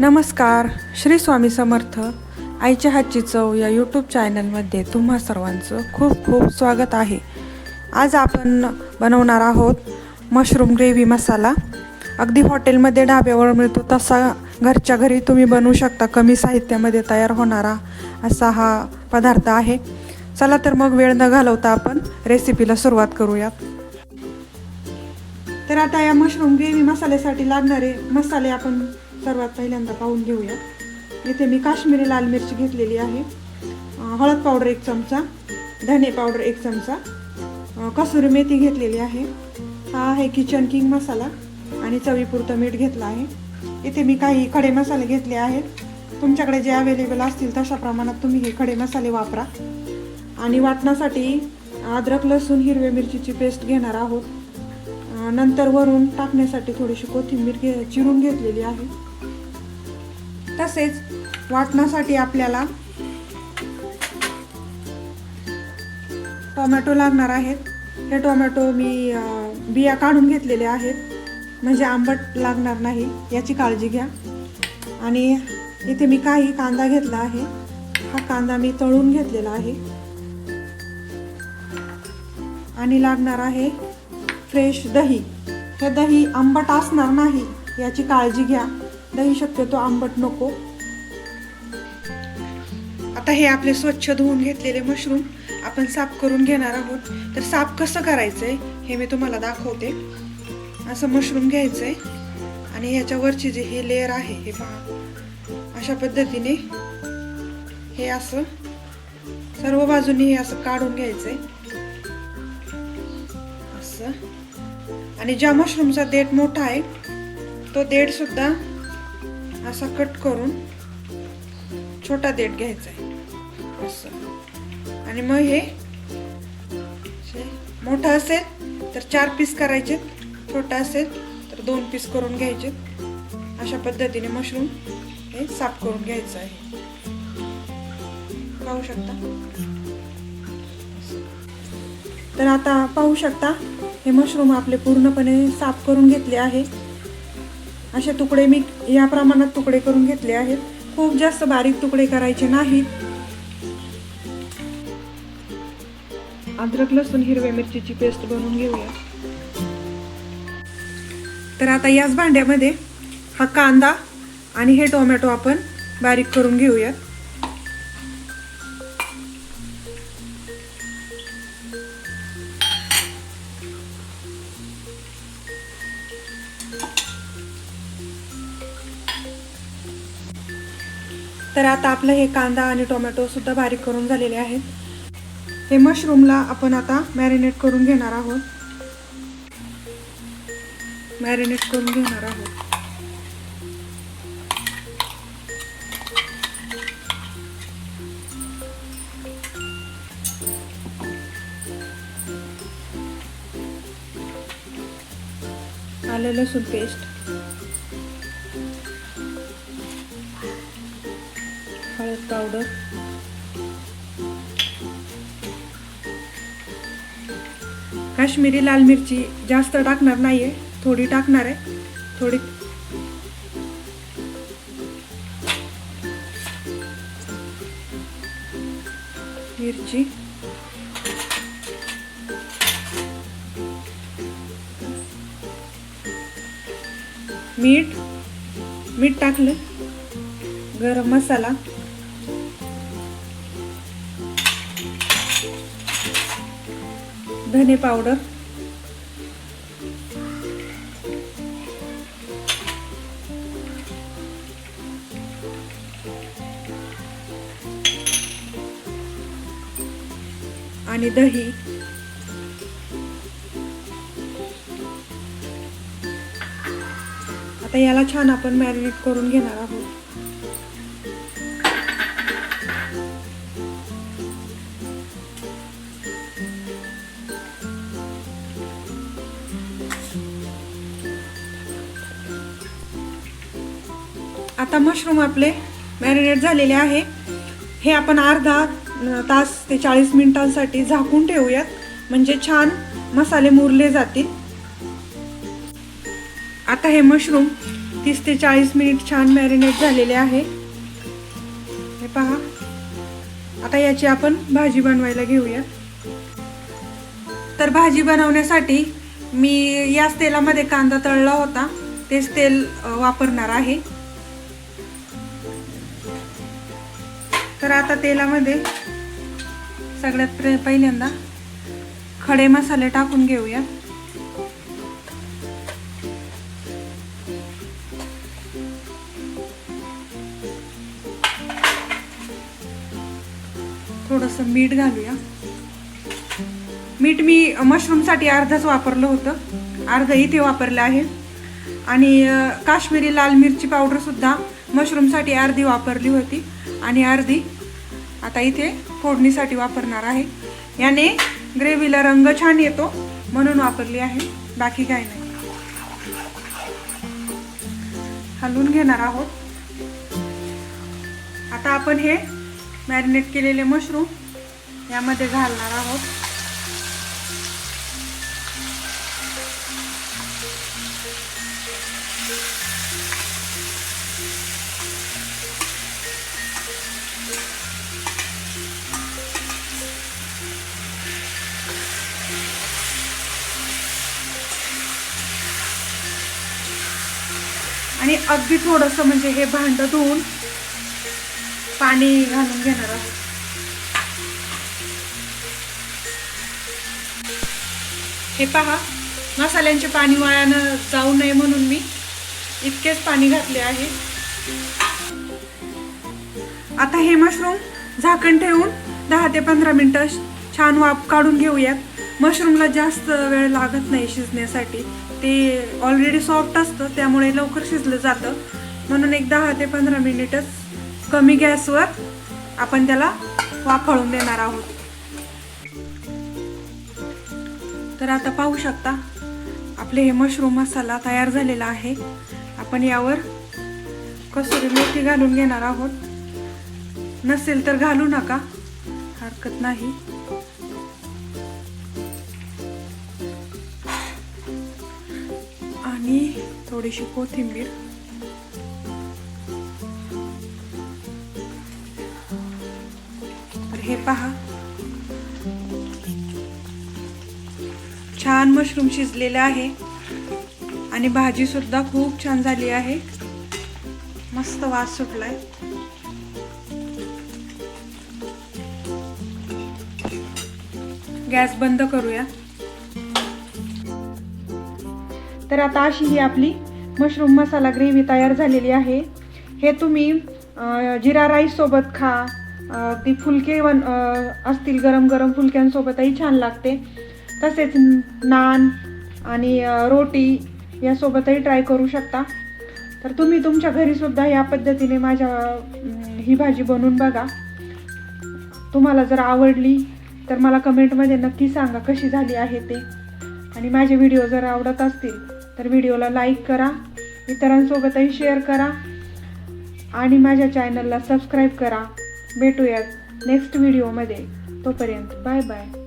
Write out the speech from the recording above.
नमस्कार. श्री स्वामी समर्थ. आईच्या हातची चव या यूट्यूब चॅनलमध्ये तुम्हा सर्वांचं खूप खूप स्वागत आहे. आज आपण बनवणार आहोत मशरूम ग्रेव्ही मसाला. अगदी हॉटेलमध्ये ढाब्यावर मिळतो तसा घरच्या घरी तुम्ही बनवू शकता. कमी साहित्यामध्ये तयार होणारा असा हा पदार्थ आहे. चला तर मग वेळ न घालवता आपण रेसिपीला सुरुवात करूयात. तर आता या मशरूम ग्रेव्ही मसाल्यासाठी लागणारे मसाले आपण सर्वात पहिल्यांदा पाहून घेऊया. इथे मी काश्मीरी लाल मिरची घेतलेली आहे, हळद पावडर 1 चमचा, धने पावडर 1 चमचा, कसुरी मेथी घेतलेली आहे, हा आहे किचन किंग मसाला आणि चवीपुरतं मीठ घेतलं आहे. इथे मी काही खडे मसाले घेतले आहेत. तुमच्याकडे जे अवेलेबल असतील तशा प्रमाणात तुम्ही हे खडे मसाले वापरा. आणि वाटण्यासाठी अद्रक लसूण हिरव्या मिरचीची पेस्ट घेणार आहोत. नंतर वरून टाकण्यासाठी थोडीशी कोथिंबीर चिरून घेतलेली आहे. तसेच वाटण्यासाठी आपल्याला टोमॅटो लागणार आहेत. हे टोमॅटो मी बिया काढून घेतलेले आहेत, म्हणजे आंबट लागणार नाही याची काळजी घ्या. आणि इथे मी काही कांदा घेतला आहे. हा कांदा मी तळून घेतलेला आहे. आणि लागणार आहे फ्रेश दही. हे दही आंबट असणार नाही याची काळजी घ्या. दही शक्यतो आंबट नको. आता हे आपले स्वच्छ धुवून घेतलेले मशरूम आपण साफ करून घेणार आहोत. तर साफ कसं करायचंय हे मी तुम्हाला दाखवते. असं मशरूम घ्यायचंय आणि याच्यावरची जे हे लेयर आहे हे पहा, अशा पद्धतीने हे असं सर्व बाजूनी हे असं काढून घ्यायचंय असं. आणि ज्या मशरूमचा देठ मोठा आहे तो देठ सुद्धा असा कट करून छोटा देठ घ्यायचा आहे असं. आणि मग हे मोठा असेल तर 4 पीस करायचे, छोटा असेल तर 2 पीस करून घ्यायचे. अशा पद्धतीने मशरूम हे साफ करून घ्यायचं आहे. पाहू शकता. तर आता पाहू शकता हे मशरूम आपले पूर्णपणे साफ करून घेतले आहे. असे तुकडे मी या प्रमाणात तुकडे करून घेतले आहेत. खूप जास्त बारीक तुकडे करायचे नाहीत. अद्रक लसूण हिरव्या मिरचीची पेस्ट बनवून घेऊया. तर आता याच भांड्यामध्ये हा कांदा आणि हे टोमॅटो आपण बारीक करून घेऊयात. तर आता आपलं हे कांदा आणि टोमॅटो सुद्धा बारीक करून झालेले आहेत. हे मशरूमला आपण आता मॅरिनेट करून घेणार आहोत. आलं लसूण पेस्ट, हळद पावडर, काश्मीरी लाल मिरची जास्त टाकणार नाहीये, थोडी टाकणार आहे. थोडी मिरची, मीठ टाकलं, गरम मसाला, धने पावडर, आणि दही. आता याला छान आपण मॅरिनेट करून घेणार आहोत. आता मशरूम आपले मॅरिनेट झालेले आहे. हे आपण अर्धा तास ते 40 मिनिटांसाठी झाकून ठेवूयात, म्हणजे छान मसाले मुरले जातील. आता हे मशरूम 30 ते 40 मिनिट छान मॅरिनेट झालेले आहे. हे पहा. आता याची आपण भाजी बनवायला घेऊया. तर भाजी बनवण्यासाठी मी याच तेलामध्ये कांदा तळला होता, तेच तेल वापरणार आहे. तर आता तेलामध्ये सगळ्यात पहिल्यांदा खडे मसाले टाकून घेऊया. थोडंसं मीठ घालूया. मीठ मी मशरूमसाठी अर्धच वापरलं होतं, अर्ध इथे वापरलं आहे. आणि काश्मीरी लाल मिरची पावडर सुद्धा मशरूमसाठी अर्धी वापरली होती आणि अर्धी आता इथे फोडणीसाठी वापरणार आहे. याने ग्रेव्हीला रंग छान येतो म्हणून वापरली आहे, बाकी काही नाही. हलवून घेणार आहोत. आता आपण हे मॅरिनेट केलेले मशरूम यामध्ये घालणार आहोत. आणि अगदी थोडंसं म्हणजे हे भांडं धुवून पाणी घालून घेणार आहोत. हे पहा, मसाल्यांचे पाणी वाया जाऊ नये म्हणून मी इतकेच पाणी घातले आहे. आता हे मशरूम झाकण ठेवून 10 ते 15 मिनिटं छान वाफ काढून घेऊयात. मशरूमला जास्त वेळ लागत नाही शिजण्यासाठी, ते ऑलरेडी सॉफ्ट असतं त्यामुळे लवकर शिजलं जातं. म्हणून एक 10 ते 15 मिनिटच कमी गॅसवर आपण त्याला वाफळून देणार आहोत. तर आता पाहू शकता आपले हे मशरूम मसाला तयार झालेला आहे. आपण यावर कसुरी मेथी घालून घेणार आहोत. नसेल तर घालू नका, हरकत नाही. आणि थोडीशी कोथिंबीर. तर हे पहा, छान मशरूम शिजलेले आहे आणि भाजी सुद्धा खूप छान झाली आहे. मस्त वास सुटलाय. गॅस बंद करूया. तर आता अशी ही आपली मशरूम मसाला ग्रेव्ही तयार झालेली आहे. हे तुम्ही जिरा राईस सोबत खा, ती फुलके असतील गरम गरम फुलक्यांसोबतही छान लागते. तसेच नान आणि रोटी यासोबतही ट्राय करू शकता. तर तुम्ही तुमच्या घरी सुद्धा या पद्धतीने ही भाजी बनवून बघा. तुम्हाला जर आवडली तर मला कमेंटमध्ये नक्की सांगा कशी झाली आहे ते. आणि माझे व्हिडिओ जर आवडत असतील तर व्हिडिओला लाईक करा, इतरांसोबतही शेअर करा आणि माझ्या चॅनलला सबस्क्राईब करा. भेटूयात नेक्स्ट व्हिडिओमध्ये. तोपर्यंत बाय बाय.